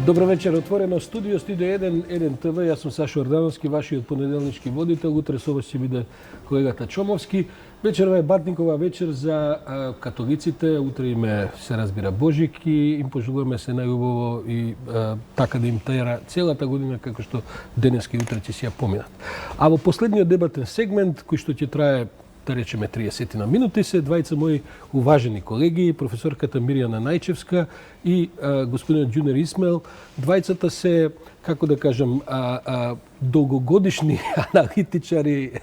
Добро вечер, отворено студио 1 ТВ. Јас сум Сашо Ордановски, вашиот понеделнички водител. Утре со вас ќе биде колегата Чомовски. Вечерва е Батникова вечер за католиците. Утре име се разбира Божик и им пожелуваме се најубаво и така да им тера целата година како што денеска и утре ќе си ја поминат. А во последниот дебатен сегмент кој што ќе трае да речеме 30 на минути се двајца мои уважени колеги, професорката Мирјана Најчевска и господинот Џунер Исмаил. Двајцата се, како да кажам, долгогодишни аналитичари,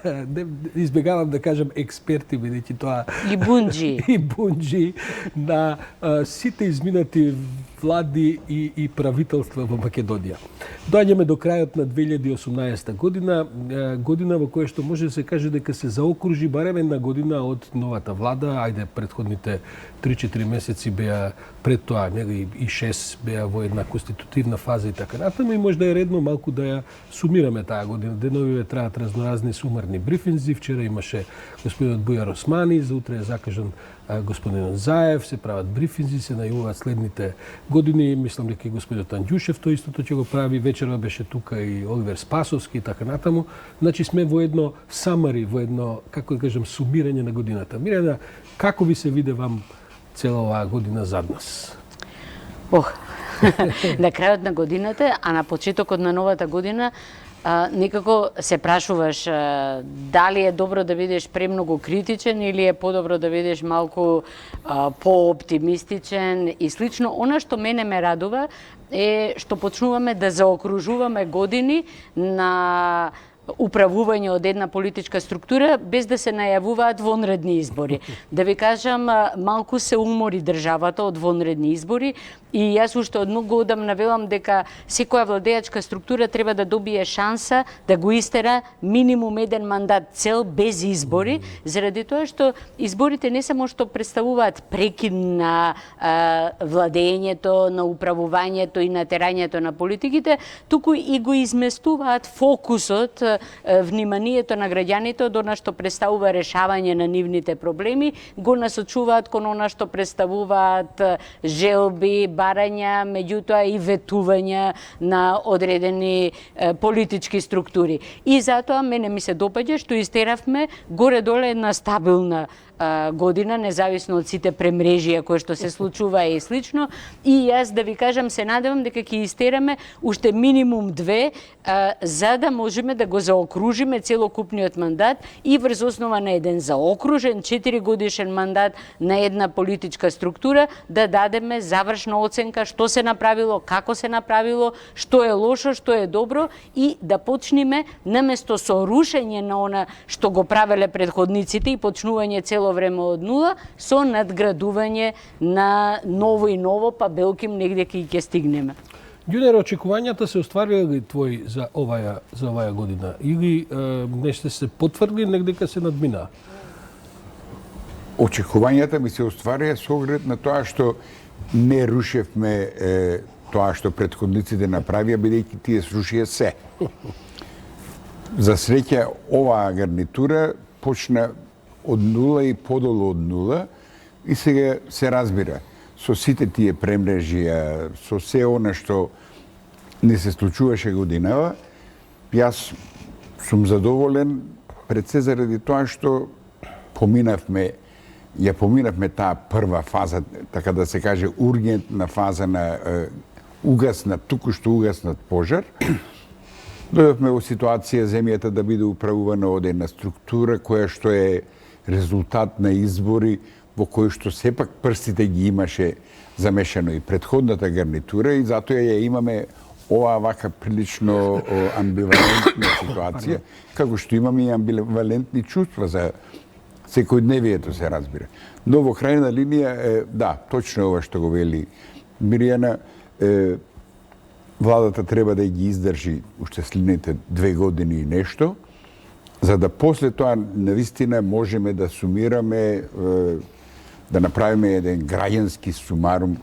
избегавам да кажам експерти, бидејќи тоа и бунџи и бунџи на сите изминати влади и правителства во Македонија. Доаѓаме до крајот на 2018 година, година во која што може да се каже дека се заокружи барем една година од новата влада. Ајде, предходните 3-4 месеци беа пред тоа, нели и 6 беа во една конститутивна фаза и така натаму, и може да е редно малку да ја сумираме таа година. Деновиве траат разноразни сумарни брифинзи. Вчера имаше господинот Бујар Османи, за утре е закажан господинот Заев, се прават брифинзи, се најавуваат следните години. Мислам дека и господинот Анѓушев тој истото ќе го прави. Вечерва беше тука и Оливер Спасовски и така натаму. Значи сме во едно самари, во едно, како да кажам, сумирање на годината. Мирјана, како ви се виде вам цела оваа година зад нас? На крајот на годината, а на почетокот на новата година, некако се прашуваш дали е добро да бидеш премногу критичен или е подобро да бидеш малку пооптимистичен и слично. Она што мене ме радува е што почнуваме да заокружуваме години на управување од една политичка структура без да се најавуваат вонредни избори. Да ви кажам, малку се умори државата од вонредни избори и јас уште од многу одамна велам дека секоја владеачка структура треба да добие шанса да го истера минимум еден мандат цел без избори, заради тоа што изборите не само што представуваат прекин на владењето, на управувањето и на терањето на политиките, туку и го изместуваат фокусот, вниманието на граѓаните од она што представува решавање на нивните проблеми, го насочуваат кон она што представуваат желби, барања, меѓутоа и ветувања на одредени политички структури. И затоа мене ми се допаѓа што истеравме горе-доле една стабилна година, независно од сите премрежија кои што се случува и слично. И јас да ви кажам, се надевам дека ќе истераме уште минимум 2, за да можеме да го заокружиме целокупниот мандат и врз основа на еден заокружен 4 годишен мандат на една политичка структура да дадеме завршна оценка што се направило, како се направило, што е лошо, што е добро и да почнеме наместо со рушење на она што го правеле предходниците и почнување цело време од нула, со надградување на ново и ново, па белким негде ќе стигнеме. Ѓунер, очекувањата се оствариле ли твои за оваа година? Или нешто се потврди, негдека се надмина? Очекувањата ми се остварија со оглед на тоа што не рушевме тоа што предходниците направија, бидејќи тие срушија се. За среќа, оваа гарнитура почна од нула и подолу од нула и сега се разбира со сите тие премрежија, со се она што не се случуваше годинава. Јас сум задоволен пред се заради тоа што поминавме таа прва фаза, така да се каже ургентна фаза на туку што угаснат пожар. Дојдовме во ситуација земјата да биде управувана од една структура која што е резултат на избори во кои што сепак прстите ги имаше замешано и предходната гарнитура и затоа ја имаме оваа вака прилично амбивалентна ситуација, како што имаме и амбивалентни чувства за секојдневието, се разбира. Но во крајна линија, да, точно ова што го вели Мирјана, владата треба да ги издржи уште следните 2 години и нешто, за да после тоа навистина можеме да сумираме, да направиме еден граѓански сумарум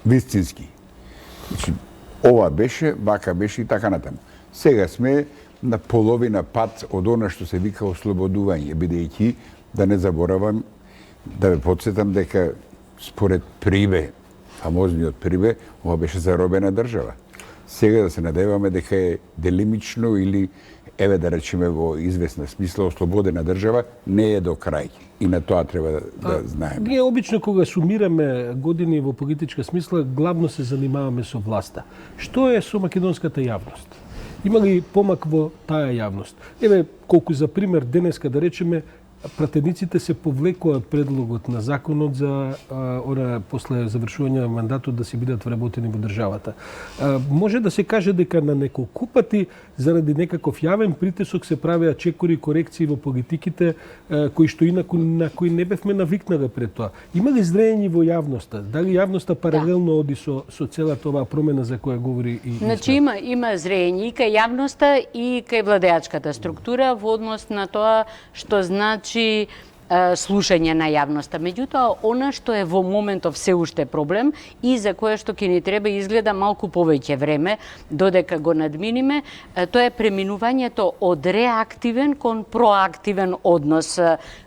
вистински. Значи, ова беше, вака беше и така натаму. Сега сме на половина пат од она што се вика ослободување, бидејќи, да не заборавам, да ве подсетам дека според Прибе, фамозниот Прибе, ова беше заробена држава. Сега да се надеваме дека е делимично или еве да речеме во известна смисла ослободена држава, не е до крај. И на тоа треба да знаеме. Ние обично кога сумираме години во политичка смисла, главно се занимаваме со власта. Што е со македонската јавност? Има ли помак во таа јавност? Еве, колку за пример денеска да речеме, пратениците се повлекуваат предлогот на законот за после завршување на мандатот да си бидат вработени во државата. Може да се каже дека на неколку пати заради некаков јавен притисок се правеа чекори корекции во политиките кои што инаку на кои не бевме навикнале пред тоа. Има ли зрење во јавноста? Дали јавноста паралелно оди со целата оваа промена за која говори и Значи има зрење и кај јавноста и кај владеачката структура во однос на тоа што значи слушање на јавноста. Меѓутоа, она што е во моментов се уште проблем и за кое што ќе ни треба изгледа малку повеќе време додека го надминиме, тоа е преминувањето од реактивен кон проактивен однос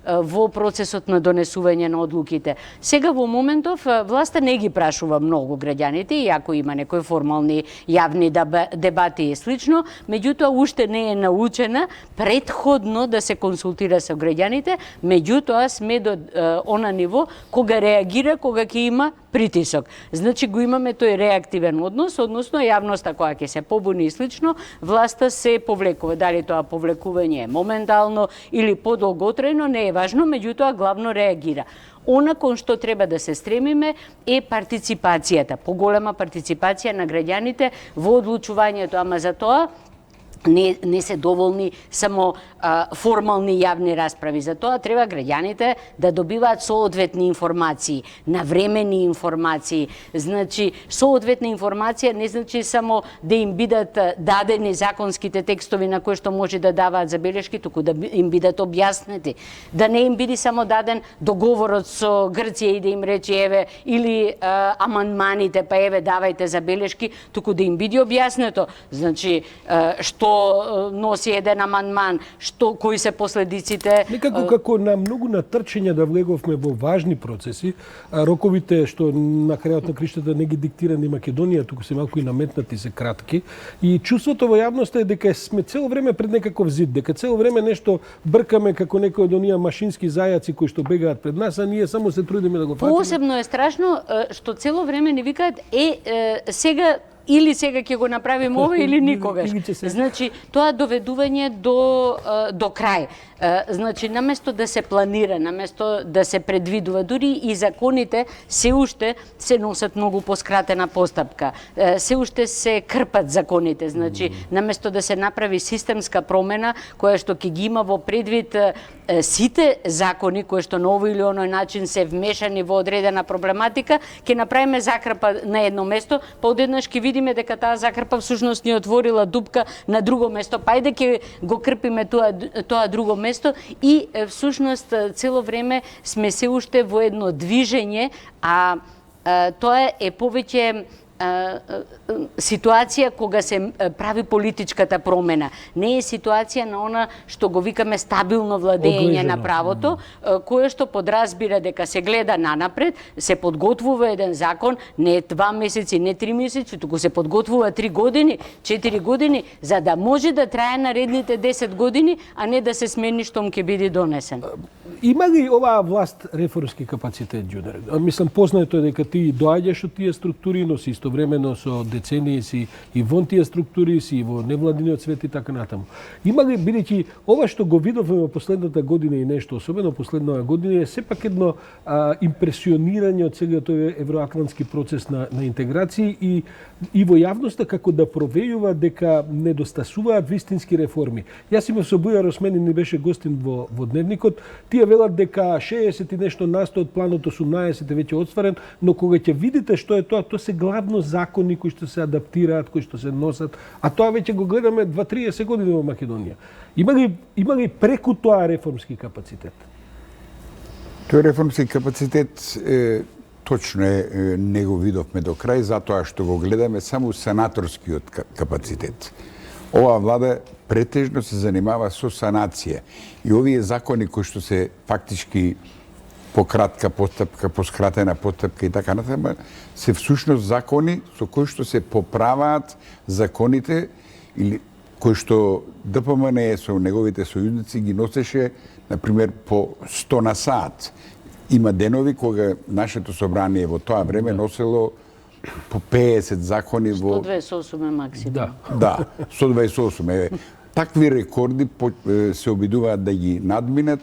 во процесот на донесување на одлуките. Сега во моментов власта не ги прашува многу граѓаните, иако има некои формални јавни дебати и слично, меѓутоа уште не е научена претходно да се консултира со граѓаните, меѓутоа сме до она ниво кога реагира, кога ќе има притисок. Значи го имаме тој реактивен однос, односно јавноста која ќе се побуни и слично, власта се повлекува. Дали тоа повлекување е моментално или подолготрајно, не е важно, меѓутоа главно реагира. Она кон што треба да се стремиме е партиципацијата, поголема партиципација на граѓаните во одлучувањето, ама за тоа не се доволни само формални јавни расправи. За тоа треба граѓаните да добиваат соодветни информации, навремени информации. Значи, соодветна информација не значи само да им бидат дадени законските текстови на кои што може да даваат забелешки, туку да им бидат објаснети. Да не им биде само даден договорот со Грција и да им рече еве или амандманите, па еве давајте забелешки, туку да им биде објаснето. Значи, што носи еден амандман, кои се последиците. Некако како на многу натрчења да влеговме во важни процеси, роковите што на крајот на криштата не ги диктира ни Македонија, туку се малку и наметнати, се кратки, и чувството во јавноста е дека сме цело време пред некаков зид, дека цело време нешто бркаме како некои од оние машински зајаци кои што бегаат пред нас, а ние само се трудиме да го фатиме. Посебно е страшно што цело време ни викаат сега или сега ќе го направиме ова или никогаш. Значи, тоа доведување до крај. Значи, наместо да се планира, наместо да се предвидува, дури и законите се уште се носат многу поскратена постапка. Се уште се крпат законите. Значи, наместо да се направи системска промена, која што ќе ги има во предвид сите закони кои што на овој или оној начин се вмешани во одредена проблематика, ќе направиме закрпа на едно место, па одеднаш ќе видиме дека таа закрпа всушност ни отворила дупка на друго место, па ајде ќе го крпиме тоа друго место и всушност цело време сме се уште во едно движење, а тоа е повеќе ситуација кога се прави политичката промена. Не е ситуација на она што го викаме стабилно владење на правото, кое што подразбира дека се гледа нанапред, се подготвува еден закон, не 2 месеци, не 3 месеци, туку се подготвува 3 години, 4 години, за да може да трае наредните 10 години, а не да се смени штом ќе биде донесен. Има ли оваа власт реформски капацитет, Ѓудер? Мислам, познато е дека ти доаѓаш од тие структури, но си истовремено со децении си и вон тие структури, си и во невладиниот свет и така натаму. Има ли, бидејќи ова што го видовме во последната година и нешто, особено последнава година, е сепак едно импресионирање од целиот тој евроатлантски процес на интеграција и во јавноста како да провејува дека недостасуваат вистински реформи. Јас имав со Бујар Осмени, ни беше гостин во Дневникот, тие велат дека 60 и нешто насто од планот 18 е веќе отстварен, но кога ќе видите што е тоа, тоа се главно закони кои што се адаптираат, кои што се носат, а тоа веќе го гледаме 20-30 години во Македонија. Има ли преку тоа реформски капацитет? Тој реформски капацитет точно не го видовме до крај, затоа што го гледаме само санаторскиот капацитет. Оваа влада претежно се занимава со санација и овие закони кои што се фактички кратка постапка, по скратена постапка и така натаму, се всушност закони со кои што се поправаат законите или кои што ДПМН со неговите сојузници ги носеше, например, по 100 на сат. Има денови кога нашето собрание во тоа време носило по 50 закони во... 128 е максимум. Да, 128. Такви рекорди се обидуваат да ги надминат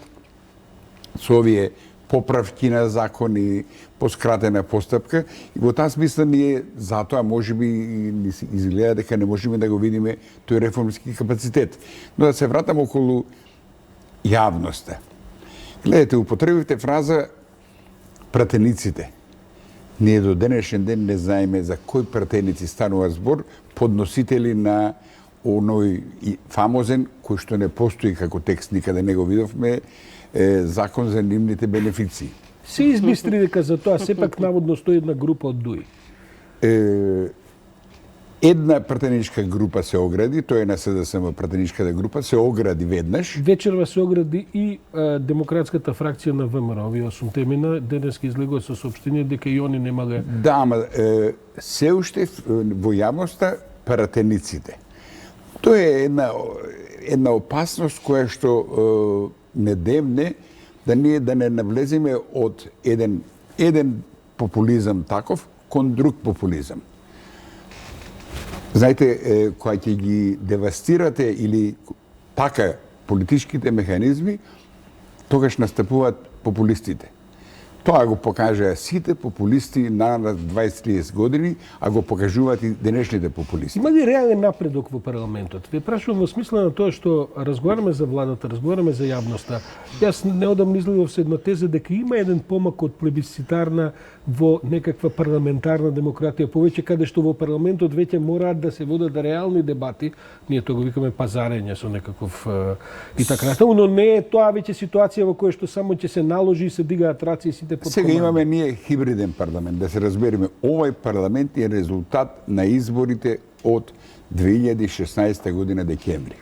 со овие поправки на закони, по скратена постапка. И во таа смисла ние затоа можеби ни изгледа дека не можеме да го видиме тој реформски капацитет. Но да се вратам околу јавноста. Гледате, употребивте фраза пратениците. Ние до денешен ден не знаеме за кои пратеници станува збор, подносители на оној фамозен, кој што не постои како текст, никаде не го видовме, закон за нивните бенефиции. Се измисли дека за тоа сепак наводно стои една група од ДУИ. Една пратеничка група се огради, тоа е на СДСМ пратеничката група, се огради веднаш. Вечерва се огради и демократската фракција на ВМРО. Овие 8 темена денес ке излегува со соопштение дека и они немале... Да, ама се уште во јавноста пратениците. Тоа е една опасност која што не демне да ние да не навлеземе од еден популизам таков кон друг популизам. Знаете, кога ќе ги девастирате или така политичките механизми, тогаш настапуваат популистите. Тоа го покажаа сите популисти на 20-30 години, а го покажуваат и денешните популисти. Има ли реален напредок во парламентот? Ве прашувам во смисла на тоа што разговараме за владата, разговараме за јавноста. Јас неодамно излегов со една теза дека има еден помак од плебисцитарна во некаква парламентарна демократија, повеќе каде што во парламентот веќе мораат да се водат реални дебати, ние тоа го викаме пазарење со некаков и така натаму, но не е тоа веќе ситуација во која што само ќе се наложи и се дигаат раци и сите под Сега команда. имаме ние хибриден парламент, да се разбереме. Овој парламент е резултат на изборите од 2016 година декември.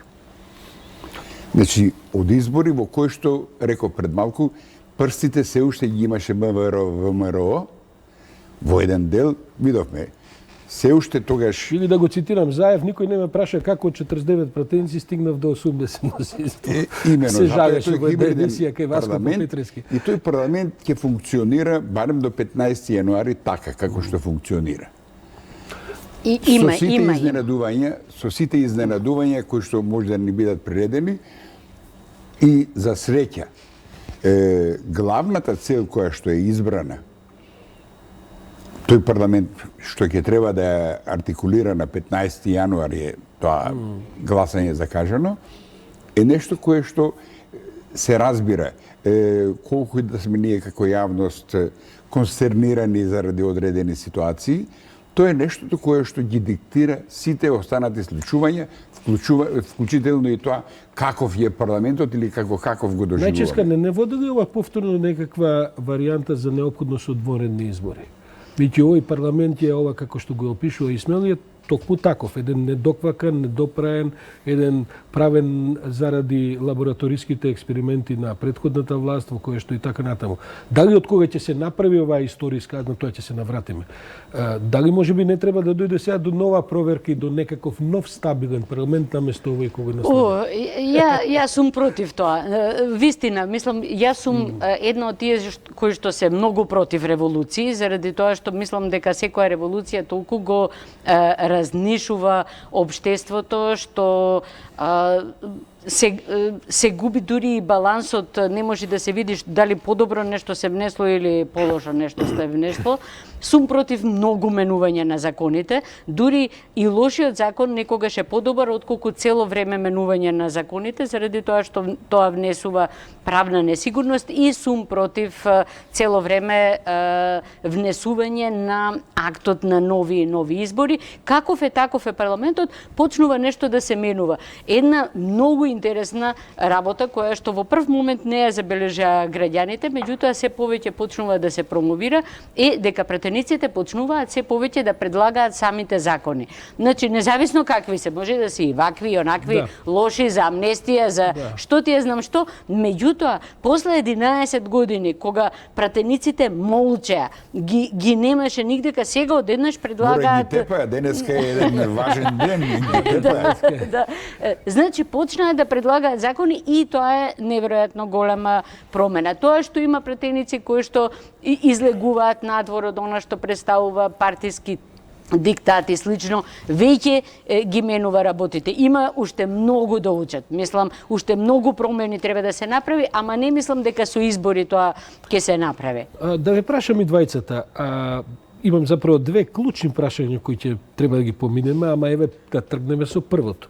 Значи, од избори во кои што, реков пред малку, прстите се уште ги имаше МВР, ВМРО, во еден дел, видовме, се уште тогаш... Или да го цитирам Заев, никој не ме праша како од 49 пратеници стигнав до 80 мнозинство. Имено, се затоа жалеше тој во една хибриден емисија кај Васко парламент, Попетрески. и тој парламент ќе функционира барем до 15 јануари така како што функционира. И Со сите изненадувања кои што може да ни бидат приредени и за среќа главната цел која што е избрана тој парламент што ќе треба да ја артикулира на 15 јануари е тоа гласање закажано, е нешто кое што се разбира. Колку и да сме ние како јавност констернирани заради одредени ситуации, тоа е нештото кое што ги диктира сите останати случувања, вклучително и тоа каков е парламентот или каков го доживуваме. Најческа не води ли ова повторно некаква варијанта за неопходност од вонредни избори? Веќе овој парламент е ова како што го опишува Исмаил е токму таков, еден недоквакан, недопраен, еден правен заради лабораториските експерименти на претходната власт, во која што и така натаму. Дали од кога ќе се направи оваа историска, на тоа ќе се навратиме? Дали можеби не треба да дојде сега до нова проверка и до некаков нов стабилен парламент наместо овој кој наследува? Јас сум против тоа. Вистина, мислам, јас сум една од тие кои што се многу против револуции, заради тоа што мислам дека секоја револуција толку го разнишува општеството што се губи дури и балансот, не може да се видиш дали подобро нешто се внесло или полошо нешто се внесло. Сум против многу менување на законите, дури и лошиот закон некогаш е подобар отколку цело време менување на законите, заради тоа што тоа внесува правна несигурност, и сум против цело време внесување на актот на нови избори. Каков е таков е парламентот, почнува нешто да се менува. Една многу интересна работа која што во прв момент не ја забележаа граѓаните, меѓутоа се повеќе почнува да се промовира е дека пратениците почнуваат се повеќе да предлагаат самите закони. Значи независно какви се, може да се и вакви и онакви, лоши за амнестија, за што ти знам што, меѓутоа после 11 години кога пратениците молчеа, ги немаше нигдека, сега одеднаш предлагаат. Ги тепаја, денеска е еден важен ден. Да. Значи почнаа да предлагаат закони и тоа е неверојатно голема промена. Тоа што има пратеници кои што излегуваат надвор од она што представува партиски диктат и слично, веќе ги менува работите. Има уште многу да учат. Мислам, уште многу промени треба да се направи, ама не мислам дека со избори тоа ќе се направи. Да ве прашам и двајцата. Имам заправо две клучни прашања кои ќе треба да ги поминеме, ама еве да тргнеме со првото.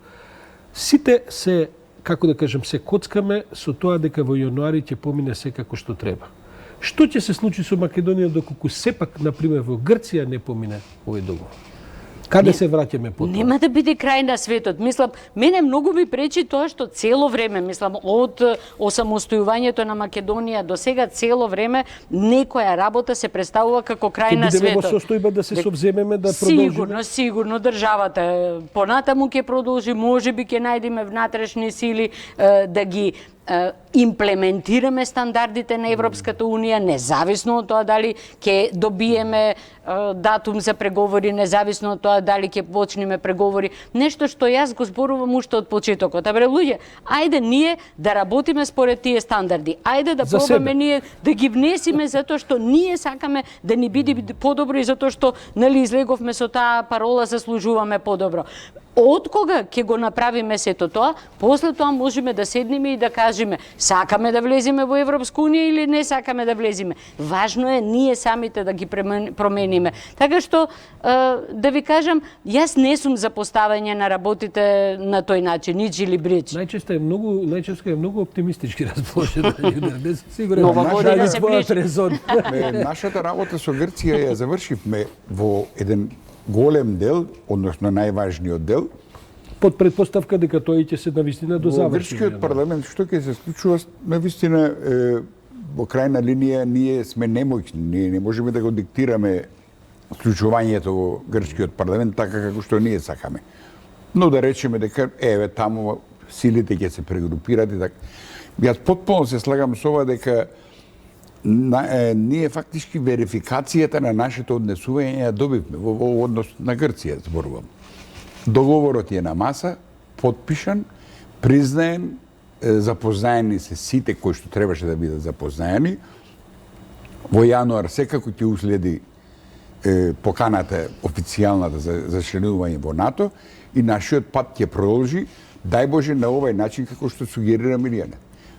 Сите се, како да кажем, се коцкаме со тоа дека во јануари ќе помине се како што треба. Што ќе се случи со Македонија доколку сепак, например, во Грција не помине овој договор? Каде се враќаме по тоа? Нема да биде крај на светот. Мислам, мене многу ми пречи тоа што цело време, мислам, од осамостојувањето на Македонија до сега цело време некоја работа се представува како крај на светот. Ќе бидеме во состојба да се совземеме, да продолжиме? Сигурно државата понатаму ќе продолжи, можеби ќе најдеме внатрешни сили да ги имплементираме стандардите на Европската Унија, независно од тоа дали ќе добиеме датум за преговори, независно од тоа дали ќе почнеме преговори. Нешто што јас го зборувам уште од почетокот. Абре, луѓе, ајде ние да работиме според тие стандарди. Ајде да пробаме ние да ги внесиме затоа што ние сакаме да ни биде подобро и затоа што излеговме со таа парола заслужуваме подобро. Од кога ќе го направиме сето тоа, после тоа можеме да седнеме и да кажеме сакаме да влеземе во Европска Унија или не сакаме да влеземе. Важно е ние самите да ги промениме. Така што, да ви кажам, јас не сум за поставање на работите на тој начин, нич или брич. Најчесто е многу оптимистички расположена. Не сум сигурен. Нова година се ближи. Нашата работа со Грција ја завршивме во еден голем дел, односно најважниот дел, под предпоставка дека тој ќе се навистина до завршување. Во грчкиот парламент што ќе се случува, навистина во крајна линија ние сме немоćни, ние не можеме да го диктираме случувањето во грчкиот парламент така како што ние сакаме. Но да речеме дека еве таму силите ќе се прегрупираат и така. Јас потполно се слагам со ова дека ние фактички верификацијата на нашето однесување ја добивме во однос на Грција, зборувам. Договорот е на маса, потпишан, признаен, запознаени се сите кои што требаше да бидат запознаени. Во јануар секако ќе уследи поканата официјалната за членување во НАТО и нашиот пат ќе продолжи, дај Боже, на овај начин како што сугерира Милијана.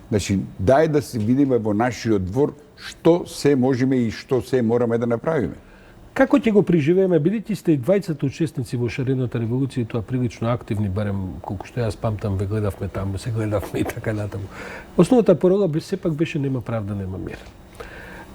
Значи, дај да се видиме во нашиот двор што се можеме и што се мораме да направиме. Како ќе го преживееме, бидејќи сте и двајцата учесници во шарената револуција и тоа прилично активни, барем колку што јас памтам, ве гледавме таму, се гледавме и така натаму. Основната порола сепак беше нема правда, нема мир.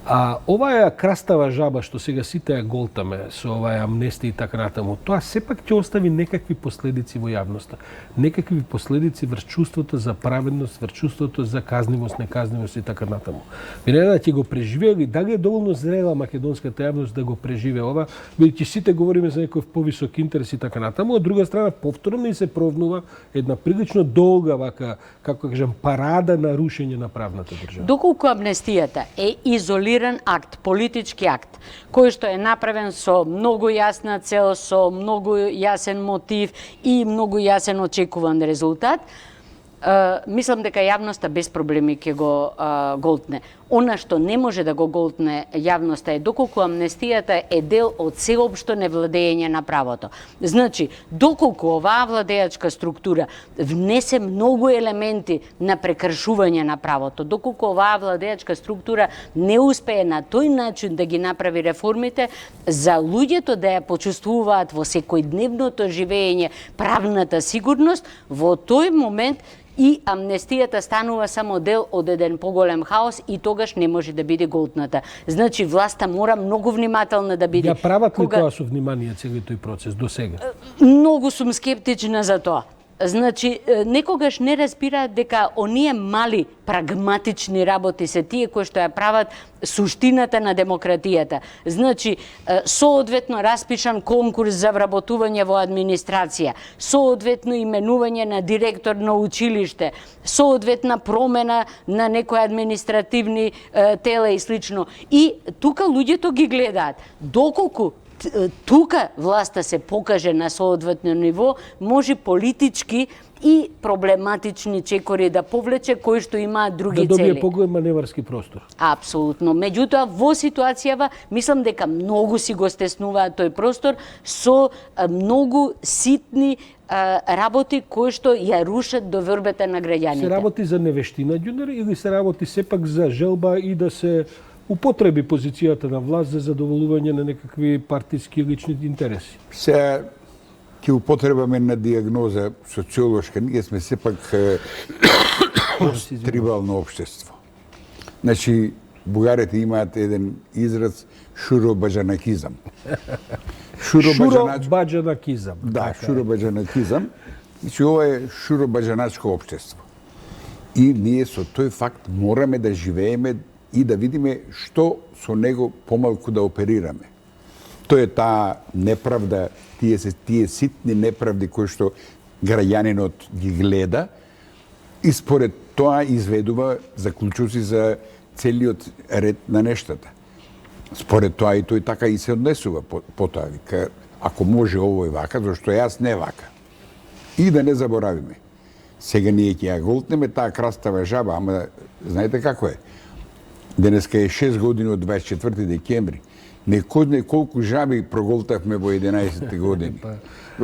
А оваа крастава жаба што сега сите ја голтаме со оваа амнестија и така натаму, тоа сепак ќе остави некакви последици во јавноста. Некакви последици врз чувството за праведност, врз чувството за казнивост, неказнивост и така натаму. Мирена ќе го преживее, дали е доволно зрела македонската јавност да го преживее ова, бидејќи сите говориме за некој повисок интерес и така натаму, од друга страна повторно и се провнува една прилично долга вака, како кажам, парада на рушење на правната држава. Доколку амнестијата е изолиран акт, политички акт, кој што е направен со многу јасна цел, со многу јасен мотив и многу јасен очекуван резултат, мислам дека јавноста без проблеми ќе го голтне. Она што не може да го голтне јавноста е доколку амнестијата е дел од сеопшто невладење на правото. Значи, доколку оваа владеачка структура внесе многу елементи на прекршување на правото, доколку оваа владеачка структура не успее на тој начин да ги направи реформите, за луѓето да ја почувствуваат во секојдневното живење правната сигурност, во тој момент и амнестијата станува само дел од еден поголем хаос и тогаш не може да биде голтната. Значи, власта мора многу внимателна да биде. Ја прават ли тоа со внимание целиот тој процес до сега? Многу сум скептична за тоа. Значи, некогаш не разбираат дека оние мали прагматични работи се тие кои што ја прават суштината на демократијата. Значи, соодветно распишан конкурс за вработување во администрација, соодветно именување на директор на училиште, соодветна промена на некои административни тела и слично. И тука луѓето ги гледаат. Доколку тука власта се покаже на соодветно ниво, може политички и проблематични чекори да повлече кои што имаат други да цели. добие поголем маневарски простор. Апсолутно. Меѓутоа, во ситуацијава, мислам дека многу си го стеснуваат тој простор со многу ситни работи кои што ја рушат довербата на граѓаните. Се работи за невештина, Ѓунер, или се работи сепак за желба и да се употреби позицијата на власт за задоволување на некакви партиски лични интереси? Се ќе употребаме на диагноза социолошка. Ние сме сепак трибално општество. Значи, бугарите имаат еден израз шуробаџанакизам. Шуробаџанакизам. Да, шуробаџанакизам. Значи, ова е шуробаџаначко општество. И ние со тој факт мораме да живееме и да видиме што со него помалку да оперираме. Тоа е таа неправда, тие ситни неправди кои што граѓанинот ги гледа и според тоа изведува заклучоци за целиот ред на нештата. Според тоа и тој така и се однесува потоа. Вика, ако може овој вака, зашто јас не вака. И да не заборавиме. Сега ние ќе ја голтнеме таа крастава жаба, ама знаете како е? Денеска е 6 години од 24 декември. Некој знае колку жаби проголтавме во 11 години.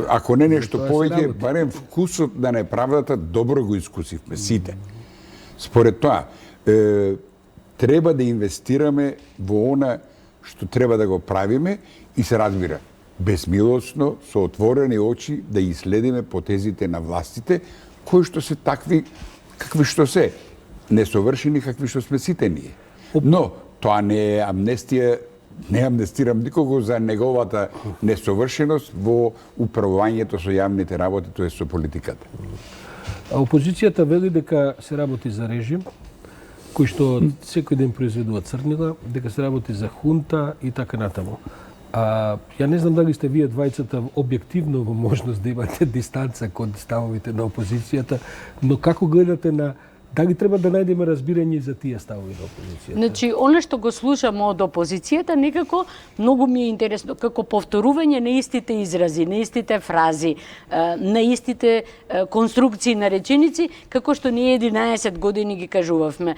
Ако не нешто повеќе, барем вкусот на неправдата добро го искусивме сите. Според тоа, треба да инвестираме во она што треба да го правиме и се разбира, безмилосно, со отворени очи да ги следиме потезите на властите, кои што се такви какви што се, несовршени какви што сме сите ние. Но тоа не е амнестија, не амнестирам никого за неговата несовршеност во управувањето со јавните работи, тоа е со политиката. А опозицијата вели дека се работи за режим, кој што секој ден произведува црнила, дека се работи за хунта и така натаму. Ја не знам дали сте вие двајцата објективно во можност да имате дистанца кон ставовите на опозицијата, но како гледате на дали треба да најдеме разбирање за тие ставови на опозицијата? Значи, она што го слушам од опозицијата, некако многу ми е интересно, како повторување на истите изрази, на истите фрази, на истите конструкции на реченици, како што ние 11 години ги кажувавме.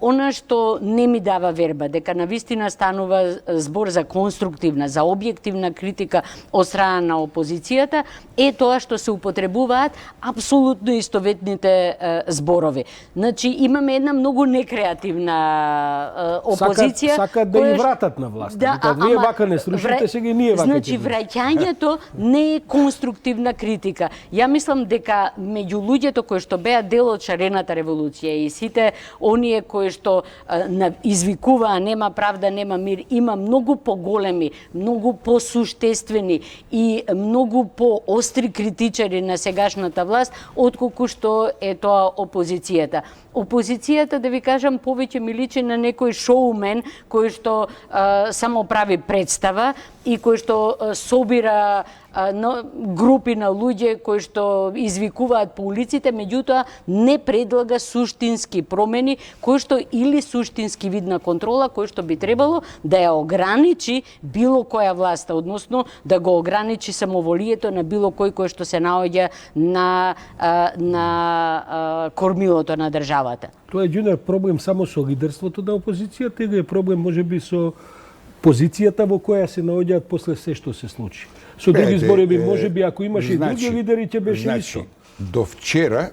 Она што не ми дава верба, дека навистина станува збор за конструктивна, за објективна критика од страна на опозицијата, е тоа што се употребуваат апсолутно истоветните зборови. Значи, имаме една многу некреативна опозиција. Сакаат да ја вратат на власт. Да, вие вака не срушите, сега и ние вака. Значи, враќањето не е конструктивна критика. Ја мислам дека меѓу луѓето кои што беа дел од шарената револуција и сите оние кои што извикуваа нема правда, нема мир, има многу поголеми, многу посуштествени и многу поостри критичари на сегашната власт, отколку што е тоа опозицијата. Опозицијата, да ви кажам, повеќе ми личи на некој шоумен кој што само прави представа и кој што собира групи на луѓе кои што извикуваат по улиците, меѓутоа не предлага суштински промени, кои што или суштински вид на контрола, кој што би требало да ја ограничи било која власт, односно да го ограничи самоволието на било кој што се наоѓа на кормилото на државата. Тоа е, Ѓунер, проблем само со лидерството на опозицијата или е проблем можеби со позицијата во која се наоѓаат после се што се случи? Со други зборови, можеби ако имаше и други лидери, ќе беше исто. До вчера,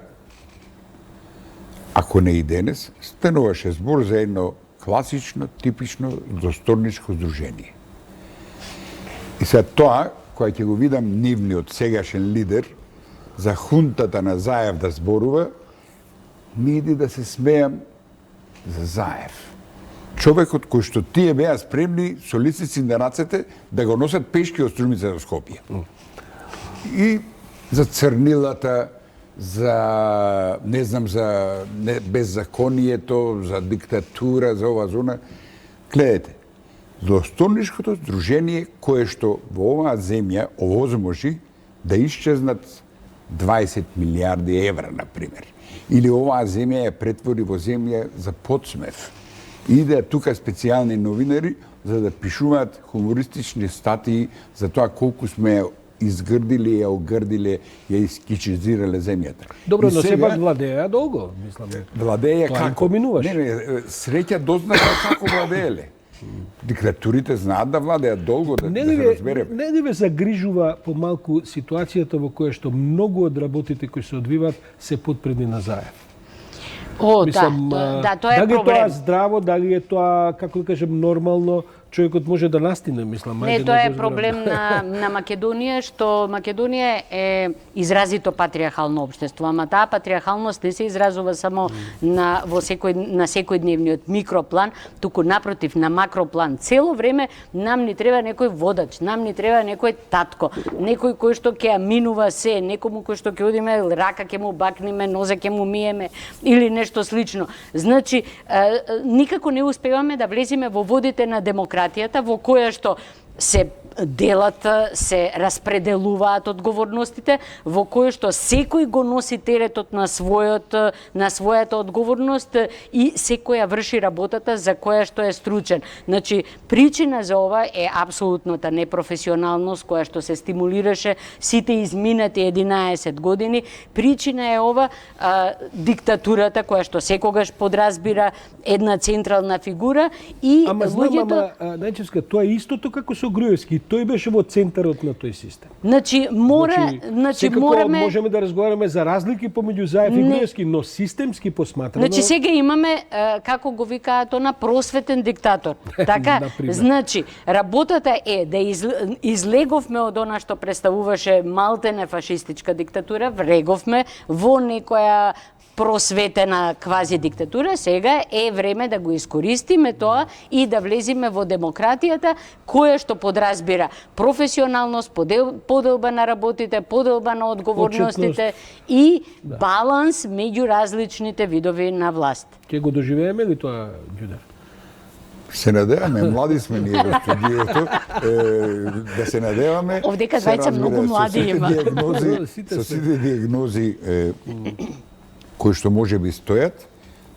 ако не и денес, стануваше збор за едно класично, типично досторничко здружение. И сега тоа, која ќе го видам нивниот сегашен лидер, за хунтата на Заев да зборува, ми иди да се смеам за Заев. Човекот кој што тие беа спремни со лицици на рацете да го носат пешки од Струмица до Скопје. И за црнилата, за не знам за беззаконието, за диктатура, за ова зона. Гледайте, злостонишкото здружение кое што во оваа земја овозможи да исчезнат 20 милиарди евра, например. Или оваа земја ја претвори во земја за подсмев. Иде тука специјални новинари за да пишуваат хумористични статии за тоа колку сме ја изгрдили, ја огрдиле, ја искичизирале земјата. Добро, И но сега сепак владеја долго, мислам. владеја Тоа им како? поминуваш. Не, среќа дознака како владееле. Диктатурите знаат да владеат долго, да се разбереме. Не ли ве загрижува помалку ситуацијата во која што многу од работите кои се одвиваат се потпредни на заев? О, Мислам, да, тоа е дали е тоа проблем. здраво, дали е тоа, како да кажем, нормално, човекот може да настине, мислам. Не, ајде тоа да е го проблем на Македонија, што Македонија е изразито патриархално општество, ама таа патриархалност не се изразува само на секојдневниот микроплан, туку напротив на макроплан. Цело време нам ни треба некој водач, нам ни треба некој татко, некој кој што ќе ја минува се, некому кој што ќе одиме рака ќе му бакнеме, нозе ќе му миеме или нешто слично. Значи, никако не успеваме да влеземе во водите на демократијата, во која што се делат, се распределуваат одговорностите, во кој што секој го носи теретот на својата одговорност и секој ја врши работата за која што е стручен. Значи, причина за ова е апсолутната непрофесионалност која што се стимулираше сите изминати 11 години. Причина е ова диктатурата која што секогаш подразбира една централна фигура и Ама знам, луѓето... Најчевска, тоа е истото како со Груевски. Тој беше во центарот на тој систем. Значи, секако мораме... можеме да разговараме за разлики помеѓу Заев и Груевски, но системски посматрано... Значи, сега имаме, како го викаат она, просветен диктатор. Така? Например. Значи, работата е да излеговме од она што представуваше малтене фашистичка диктатура, вреговме во некоја просветена квази диктатура, сега е време да го искористиме тоа и да влеземе во демократијата, која што подразбира професионалност, поделба на работите, поделба на одговорностите и баланс меѓу различните видови на власт. Ќе го доживееме ли тоа, Ѓудар? Се надеваме, млади сме ние во студиото, да се надеваме. Овдека двајца многу млади има. Со сите диагнози кои што може би стојат,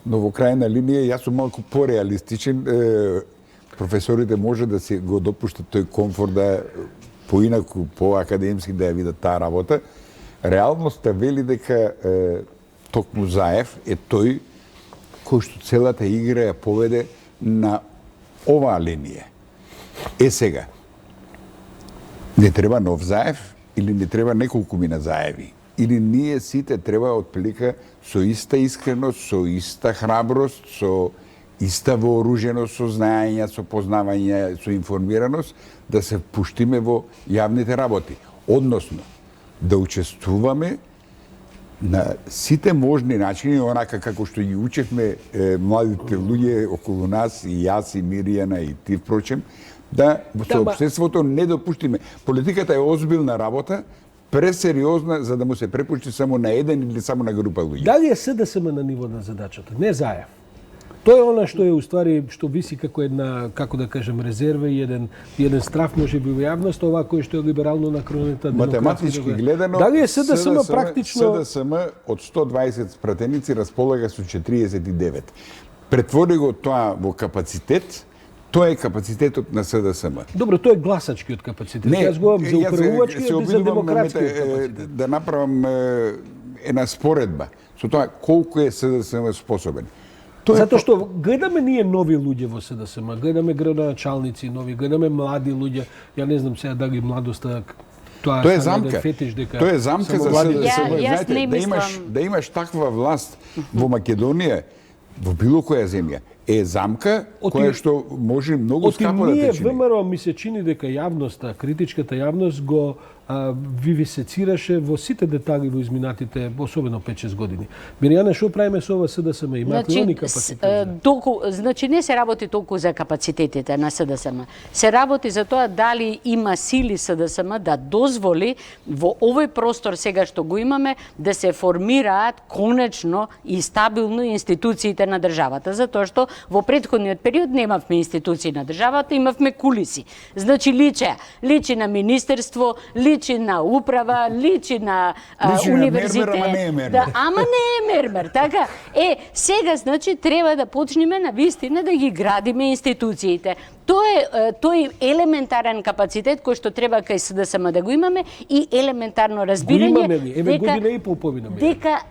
но во крајна линија јас сум малку пореалистичен. Професорите може да се го допуштат тој комфорт да поинаку, по-академски да ја видат таа работа. Реалноста вели дека токму Заев е тој кој што целата игра ја поведе на оваа линија. Сега, не треба нов Заев или не треба неколку мина Заеви? Или ние сите треба отприлика со иста искреност, со иста храброст, со иста вооруженост, со знаење, со познавање, со информираност, да се пуштиме во јавните работи. Односно, да учествуваме на сите можни начини, онака како што ги учевме младите луѓе околу нас, и јас, и Миријана, и ти, впрочем, да со општеството не допуштиме. Политиката е озбилна работа, пресериозна за да му се препушти само на еден или само на група луѓе. Дали е СДСМ на ниво на задачата? Не Заев. Тоа е она што е уствари што виси како една, како да кажем, резерва и еден страв може би во јавност, ова кој што е либерално накронета демократска. Математички гледано, дали е СДСМ практично СДСМ од 120 пратеници располага со 49. Претвори го тоа во капацитет. Тоа е капацитетот на СДСМ. Добро, тоа е гласачкиот капацитет. Јас говорам за управувачкиот и за демократскиот капацитет. Да направам една споредба со тоа колку е СДСМ способен. Затоа што гледаме ние нови луѓе во СДСМ, гледаме градоначалници нови, гледаме млади луѓе. Ја не знам сега дали младоста тоа е замка. Тоа е замка за СДСМ. Знаете, да имаш таква власт во Македонија, во било која земја, е замка која што може многу Оти скапо да ние те чини. ВМРО ми се чини дека јавноста, критичката јавност го вивисецираше во сите детали во изминатите, особено 5-6 години. Миријана, што правиме со ова СДСМ? Имаат ли они капацитет? Значи не се работи толку за капацитетите на СДСМ. Се работи за тоа дали има сили СДСМ да дозволи во овој простор сега што го имаме да се формираат конечно и стабилно институциите на државата, затоа што во претходниот период немавме институции на државата, имавме кулиси. Значи личи на министерство, личи на управа, личи на Личи на универзитет. мермер, ама не е мермер. Да, ама не е мермер, така? Сега, значи, треба да почнеме на вистина да ги градиме институциите. Тој елементарен капацитет кој што треба кај СДСМ да го имаме и елементарно Го разбирање имаме ли? Еве година и пол повина. дека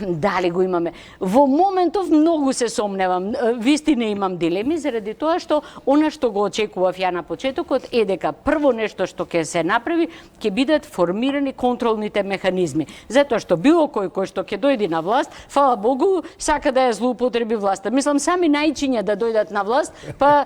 дали го имаме. Во моментов многу се сомневам. Вистина имам дилеми заради тоа што она што го очекував ја на почетокот е дека прво нешто што ќе се направи ќе бидат формирани контролните механизми. Затоа што било кој што ќе дојде на власт, фала Богу, сака да ја злоупотреби власта. Мислам сами најчиња да дојдат на власт, па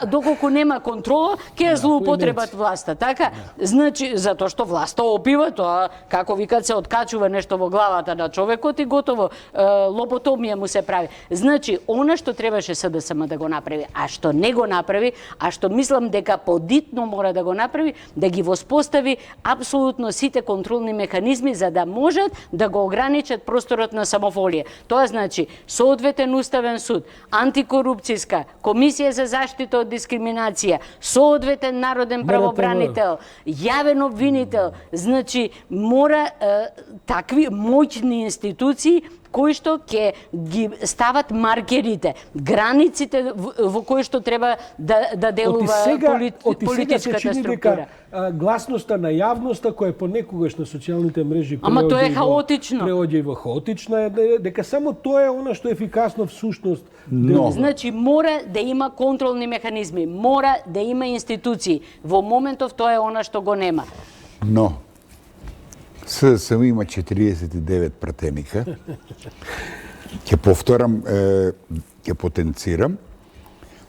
доколку нема контрола, ќе ја злоупотребат власта, така? Значи, затоа што власта опива тоа, како викат се откачува нешто во главата на човекот и готово, лоботомија му се прави. Значи, она што требаше СДСМ да го направи, а што не го направи, а што мислам дека подитно мора да го направи, да ги воспостави апсолутно сите контролни механизми за да можат да го ограничат просторот на самоволие. Тоа значи соодветен уставен суд, антикорупцијска, комисија за заштита од дискриминација, соодветен народен правобранител, јавен обвинител, значи мора такви моćни институции кои што ќе ги стават маркерите, границите во кои што треба да делува политичката структура. Гласноста на јавноста која понекогаш на социјалните мрежи Ама тоа е хаотично. Преоѓа и во хаотична, дека само тоа е она што ефикасно всушност Но. Значи мора да има контролни механизми, мора да има институции. Во моментов тоа е она што го нема. Но, СДСМ има 49 пратеника. Ќе повторам, ќе потенцирам.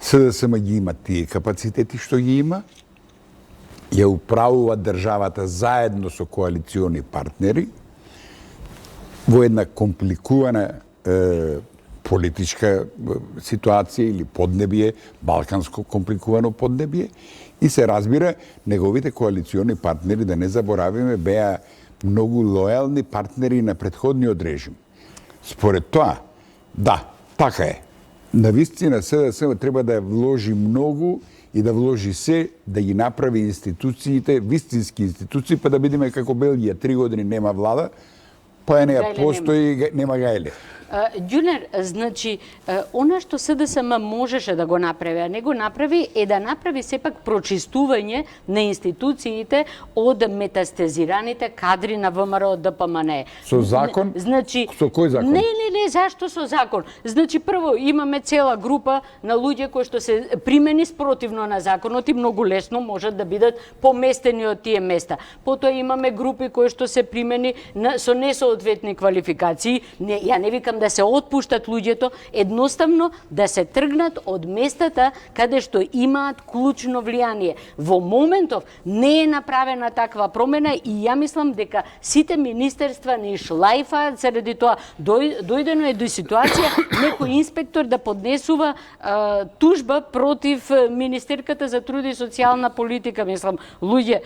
СДСМ ги има тие капацитети што ги има. Ја управува државата заедно со коалициони партнери во една компликувана политичка ситуација или поднебие, балканско компликувано поднебие, и се разбира, неговите коалициони партнери, да не заборавиме, беа многу лојални партнери на претходниот режим. Според тоа, да, така е. Навистина СДСМ треба да вложи многу и да вложи се да ги направи институциите, вистински институции, па да бидеме како Белгија, 3 години нема влада, па не ја постои, нема гајле. Ѓунер, значи, она што СДСМ можеше да го направи, а не го направи, е да направи сепак прочистување на институциите од метастазираните кадри на ВМРО ДПМН. Со закон? Значи, Со кој закон? Не, зашто со закон? Значи, прво, имаме цела група на луѓе кои што се примени спротивно на законот и многу лесно можат да бидат поместени од тие места. Потоа имаме групи кои што се примени со несоодветни квалификации. Ја не викам да се отпуштат луѓето, едноставно да се тргнат од местата каде што имаат клучно влијание. Во моментов не е направена таква промена и ја мислам дека сите министерства не шлајфаат заради тоа. Дојдено е до ситуација некој инспектор да поднесува тужба против министерката за труд и социјална политика, мислам, луѓе,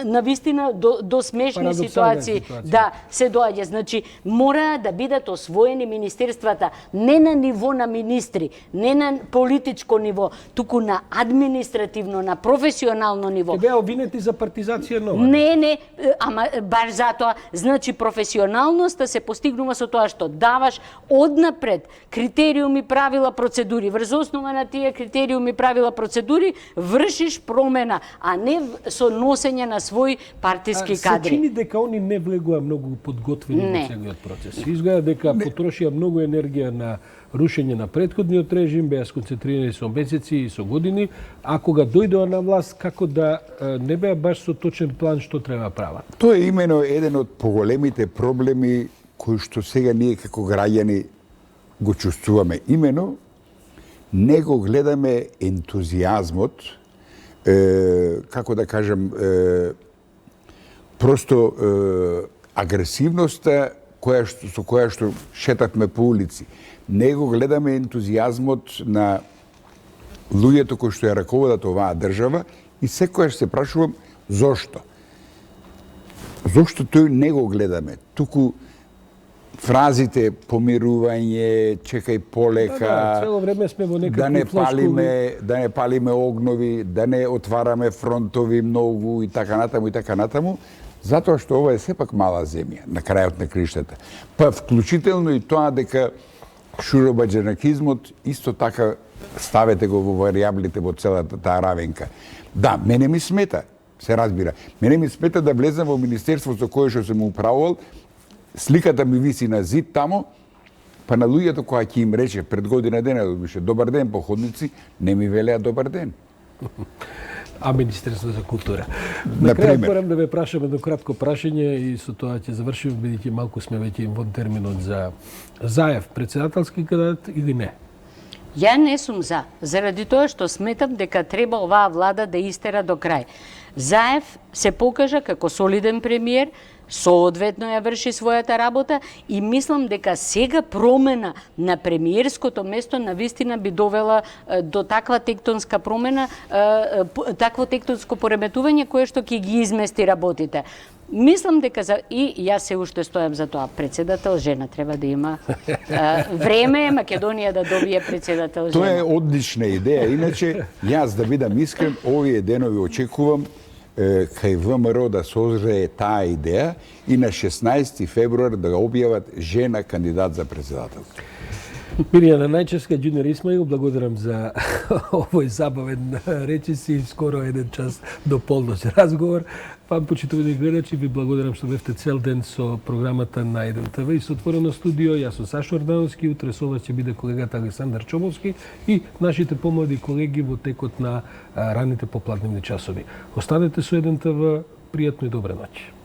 на вистина до смешни ситуации да се доаѓа. Значи, мора да бидат освоени министерствата не на ниво на министри, не на политичко ниво, туку на административно, на професионално ниво. Ќе беа обвинети за партизација нова. Не, ама баш затоа, значи професионалноста се постигнува со тоа што даваш однапред критериуми, правила, процедури. Врз основа на тие критериуми, правила, процедури вршиш промена, а не со носење на свој партиски кадри. Се чини дека они не влегува многу подготвени во целиот процес. Изгледа дека потрошија многу енергија на рушење на претходниот режим, беа сконцентрирани со месеци и со години, а кога дојдоа на власт, како да не беа баш со точен план што треба прават. Тоа е имено еден од поголемите проблеми кои што сега ние како граѓани го чувствуваме. Имено, не го гледаме ентузијазмот, како да кажам, просто агресивноста со која што шетавме по улици. Не го гледаме ентузијазмот на луѓето кои што ја раководат оваа држава и секојаш се прашувам зошто. Зошто тој не го гледаме? Туку фразите помирување, чекај полека, цело време сме во некакви да не палиме огнови, да не отвараме фронтови многу и така натаму, затоа што ова е сепак мала земја на крајот на криштата. Па вклучително и тоа дека шуробаџанакизмот исто така ставете го во варијаблите во целата таа равенка. Да, мене ми смета, се разбира. Мене ми смета да влезам во министерство со кое што сум управувал, сликата ми виси на зид тамо, па на луѓето која ќе им рече пред година дена, добар ден походници, не ми велеа добар ден. А Министерство за култура. На На крај пример. морам да ве прашам едно кратко прашање и со тоа ќе завршиме, бидејќи малку сме веќе во терминот за Заев, председателски кандидат или не? Ја не сум за, заради тоа што сметам дека треба оваа влада да истера до крај. Заев се покажа како солиден премиер, соодветно ја врши својата работа и мислам дека сега промена на премиерското место на вистина би довела до таква тектонска промена, такво тектонско пореметување кое што ќе ги измести работите. Мислам дека и јас се уште стојам за тоа. Председател жена треба да има. Време е Македонија да добие председател жена. Тоа е одлична идеја. Иначе, јас да бидам искрен, овие денови очекувам кај ВМРО да созрее таа идеја и на 16 февруар да го објават жена кандидат за председател. Мирјана Најчевска, Џунер Исмаил, благодарам за овој забавен речиси, скоро 1 час до полноќ разговор. Вам, почитувани гледачи, ви благодарам што бевте цел ден со програмата на 1 ТВ и со отворено студио. Јас сум Сашо Ордановски, утре со вас ќе биде колегата Александар Чомовски и нашите помлади колеги во текот на раните попладневни часови. Останете со 1 ТВ, пријатно и добра ноќ.